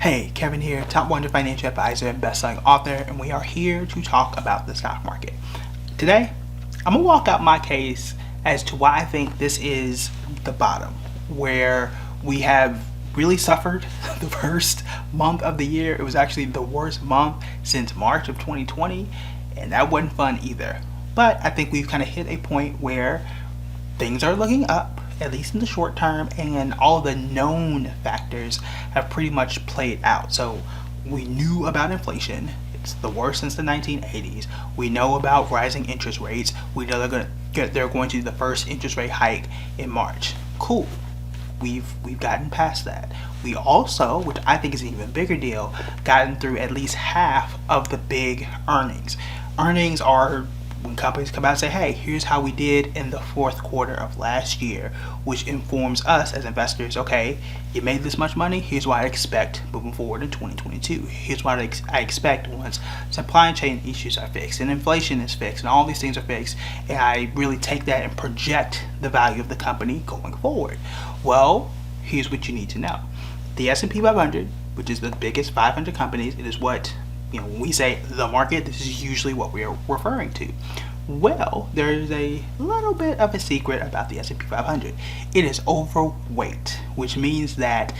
Hey, Kevin here, top 100 financial advisor and best-selling author, and we are here to talk about the stock market. Today, I'm going to walk out my case as to why I think this is the bottom, where we have really suffered the first month of the year. It was actually the worst month since March of 2020, and that wasn't fun either. But I think we've kind of hit a point where things are looking up, at least in the short term, and all of the known factors have pretty much played out. So we knew about inflation. It's the worst since the 1980s. We know about rising interest rates. We know they're going to do the first interest rate hike in March. Cool. We've gotten past that. We also, which I think is an even bigger deal, gotten through at least half of the big earnings. Earnings are when companies come out and say, hey, here's how we did in the fourth quarter of last year, which informs us as investors, okay, you made this much money, here's what I expect moving forward in 2022. Here's what I expect once supply chain issues are fixed and inflation is fixed and all these things are fixed, and I really take that and project the value of the company going forward. Well, here's what you need to know. The S&P 500, which is the biggest 500 companies, it is what, when we say the market, this is usually what we are referring to. Well, there's a little bit of a secret about the S&P 500. It is overweight, which means that,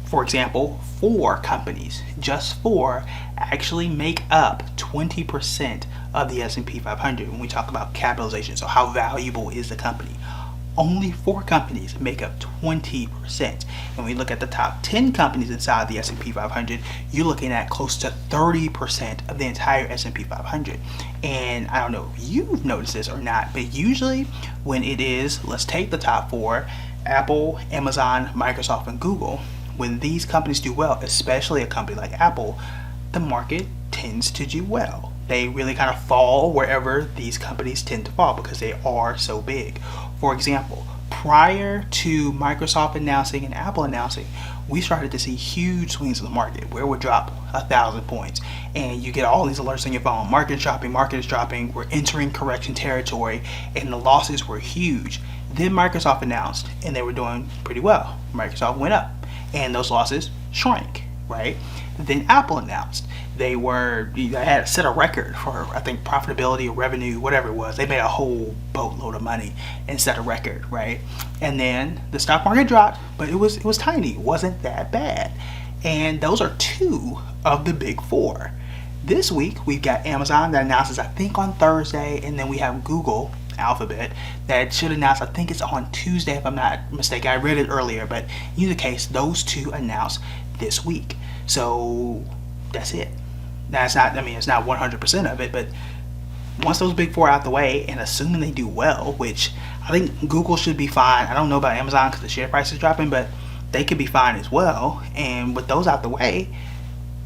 for example, 4 companies, just 4, actually make up 20% of the S&P 500 when we talk about capitalization. So how valuable is the company? Only 4 companies make up 20%. And when we look at the top 10 companies inside the S&P 500, you're looking at close to 30% of the entire S&P 500. And I don't know if you've noticed this or not, but usually when it is, let's take the top 4, Apple, Amazon, Microsoft, and Google, when these companies do well, especially a company like Apple, the market tends to do well. They really kind of fall wherever these companies tend to fall because they are so big. For example, prior to Microsoft announcing and Apple announcing, we started to see huge swings in the market where it would drop 1,000 points. And you get all these alerts on your phone, market is dropping, we're entering correction territory, and the losses were huge. Then Microsoft announced, and they were doing pretty well. Microsoft went up, and those losses shrank, right? Then Apple announced. They had set a record for, I think, profitability or revenue, whatever it was. They made a whole boatload of money and set a record, right? And then the stock market dropped, but it was tiny. It wasn't that bad. And those are 2 of the big 4. This week, we've got Amazon that announces, I think, on Thursday, and then we have Google, Alphabet, that should announce, I think it's on Tuesday if I'm not mistaken. I read it earlier, but in either case, those 2 announced this week. So that's it. Now it's not 100% of it, but once those big 4 are out the way, and assuming they do well, which I think Google should be fine. I don't know about Amazon because the share price is dropping, but they could be fine as well. And with those out the way,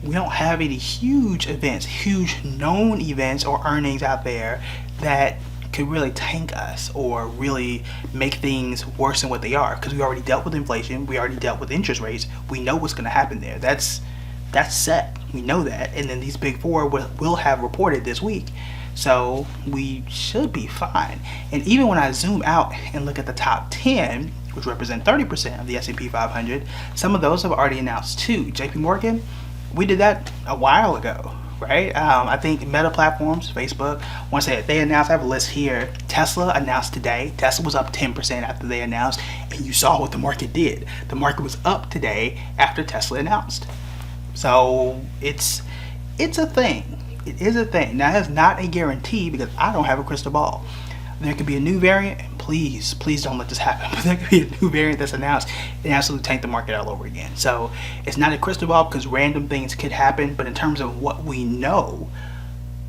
we don't have any huge events, huge known events or earnings out there that could really tank us or really make things worse than what they are, because we already dealt with inflation, we already dealt with interest rates, we know what's going to happen there. That's set, we know that, and then these big 4 will have reported this week, so we should be fine. And even when I zoom out and look at the top 10, which represent 30% of the S&P 500, some of those have already announced too. JP Morgan, we did that a while ago, right? I think Meta Platforms, Facebook, once they announced, I have a list here. Tesla announced today. Tesla was up 10% after they announced, and you saw what the market did. The market was up today after Tesla announced. So it's a thing. It is a thing. Now, it's not a guarantee because I don't have a crystal ball. There could be a new variant, and please don't let this happen, but there could be a new variant that's announced and absolutely tank the market all over again. So it's not a crystal ball because random things could happen, but in terms of what we know,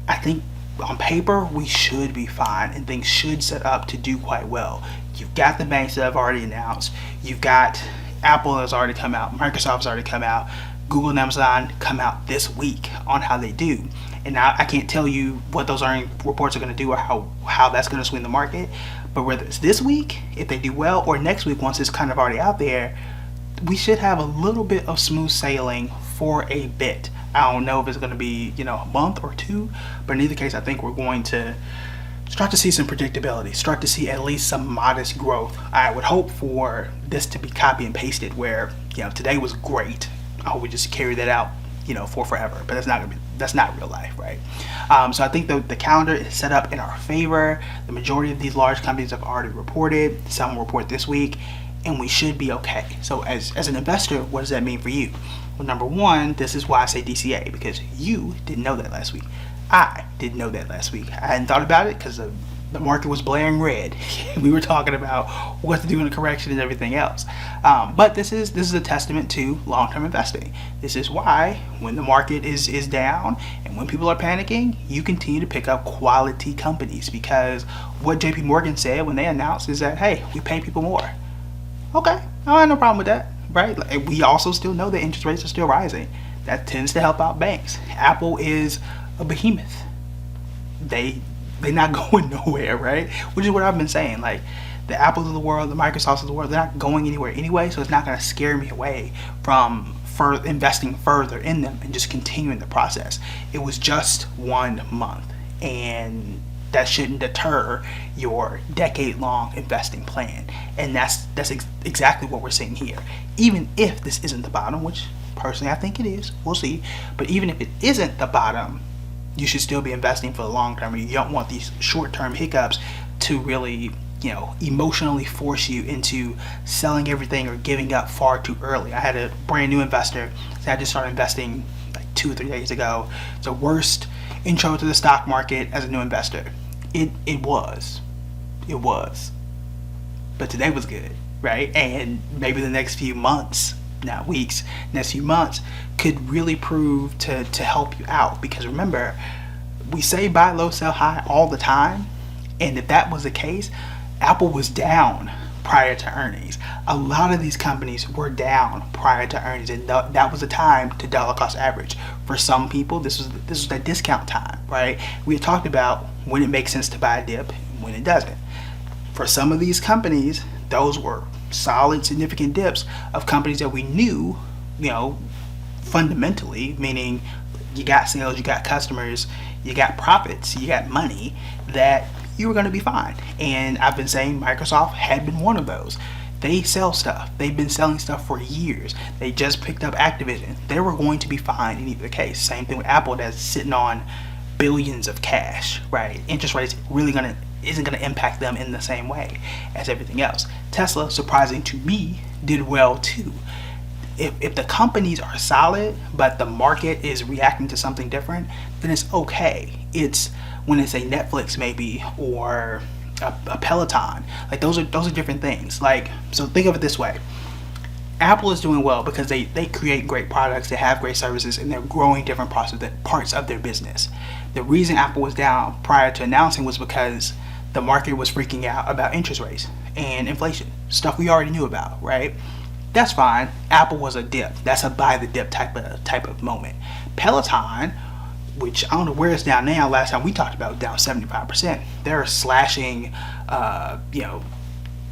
I think on paper we should be fine and things should set up to do quite well. You've got the banks that have already announced, you've got Apple has already come out, Microsoft has already come out, Google and Amazon come out this week on how they do. And now I can't tell you what those earnings reports are going to do or how that's going to swing the market. But whether it's this week, if they do well, or next week once it's kind of already out there, we should have a little bit of smooth sailing for a bit. I don't know if it's going to be, a month or 2, but in either case, I think we're going to start to see some predictability, start to see at least some modest growth. I would hope for this to be copy and pasted where, today was great. I hope we just carry that out, for forever. But that's not real life, right? So I think the calendar is set up in our favor. The majority of these large companies have already reported. Some will report this week, and we should be okay. So as an investor, what does that mean for you? Well, number one, this is why I say DCA, because you didn't know that last week. I didn't know that last week. I hadn't thought about it because the market was blaring red. We were talking about what to do in a correction and everything else. But this is a testament to long-term investing. This is why when the market is down and when people are panicking, you continue to pick up quality companies, because what JP Morgan said when they announced is that, hey, we pay people more. Okay, I have no problem with that, right? We also still know that interest rates are still rising. That tends to help out banks. Apple is a behemoth. They're not going nowhere, right? Which is what I've been saying. Like, the Apples of the world, the Microsofts of the world, they're not going anywhere anyway, so it's not going to scare me away from investing further in them and just continuing the process. It was just 1 month, and that shouldn't deter your decade-long investing plan. And that's exactly what we're seeing here. Even if this isn't the bottom, which personally I think it is, we'll see. But even if it isn't the bottom, you should still be investing for the long term. You don't want these short-term hiccups to really, emotionally force you into selling everything or giving up far too early. I had a brand new investor that I just started investing like 2 or 3 days ago. It's the worst intro to the stock market as a new investor. It was. But today was good, right? And maybe the next few months, not weeks, next few months could really prove to help you out. Because remember, we say buy low, sell high all the time. And if that was the case, Apple was down prior to earnings. A lot of these companies were down prior to earnings, and that was the time to dollar cost average. For some people, this was that discount time, right? We had talked about when it makes sense to buy a dip and when it doesn't. For some of these companies, those were solid, significant dips of companies that we knew, fundamentally, meaning you got sales, you got customers, you got profits, you got money, that you were going to be fine. And I've been saying Microsoft had been one of those. They sell stuff. They've been selling stuff for years. They just picked up Activision. They were going to be fine in either case. Same thing with Apple, that's sitting on billions of cash, right? Interest rates isn't going to impact them in the same way as everything else. Tesla, surprising to me, did well too. If the companies are solid, but the market is reacting to something different, then it's okay. It's when it's a Netflix maybe, or a Peloton. Like, those are different things. Like, so think of it this way. Apple is doing well because they create great products, they have great services, and they're growing different parts of their business. The reason Apple was down prior to announcing was because the market was freaking out about interest rates and inflation, stuff we already knew about, right? That's fine. Apple was a dip. That's a buy the dip type of moment. Peloton, which I don't know where it's down now. Last time we talked about it, down 75%. They're slashing, trying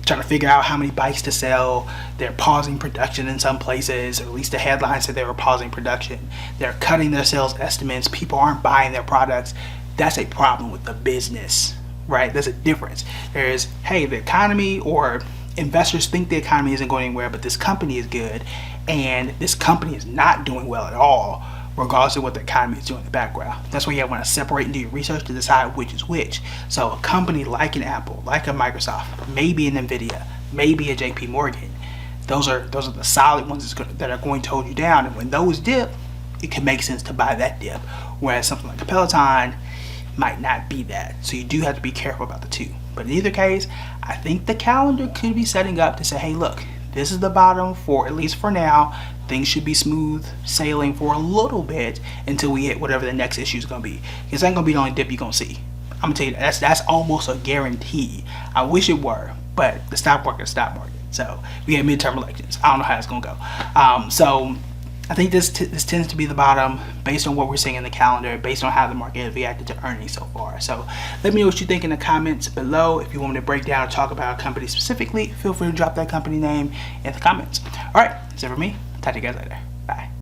to figure out how many bikes to sell. They're pausing production in some places, or at least the headline said they were pausing production. They're cutting their sales estimates. People aren't buying their products. That's a problem with the business, right? There's a difference. There's, hey, the economy, or investors think the economy isn't going anywhere, but this company is good, and this company is not doing well at all, regardless of what the economy is doing in the background. That's why you want to separate and do your research to decide which is which. So a company like an Apple, like a Microsoft, maybe an Nvidia, maybe a JP Morgan, those are the solid ones that are going to hold you down. And when those dip, it can make sense to buy that dip. Whereas something like a Peloton might not be that. So you do have to be careful about the two. But in either case, I think the calendar could be setting up to say, hey, look, this is the bottom for, at least for now. Things should be smooth sailing for a little bit until we hit whatever the next issue is going to be. It's not going to be the only dip you're going to see. I'm going to tell you that's almost a guarantee. I wish it were, but the stock market is stock market. So we have midterm elections. I don't know how it's going to go. So I think this tends to be the bottom based on what we're seeing in the calendar, based on how the market has reacted to earnings so far. So let me know what you think in the comments below. If you want me to break down or talk about a company specifically, feel free to drop that company name in the comments. All right, that's it for me. Talk to you guys later.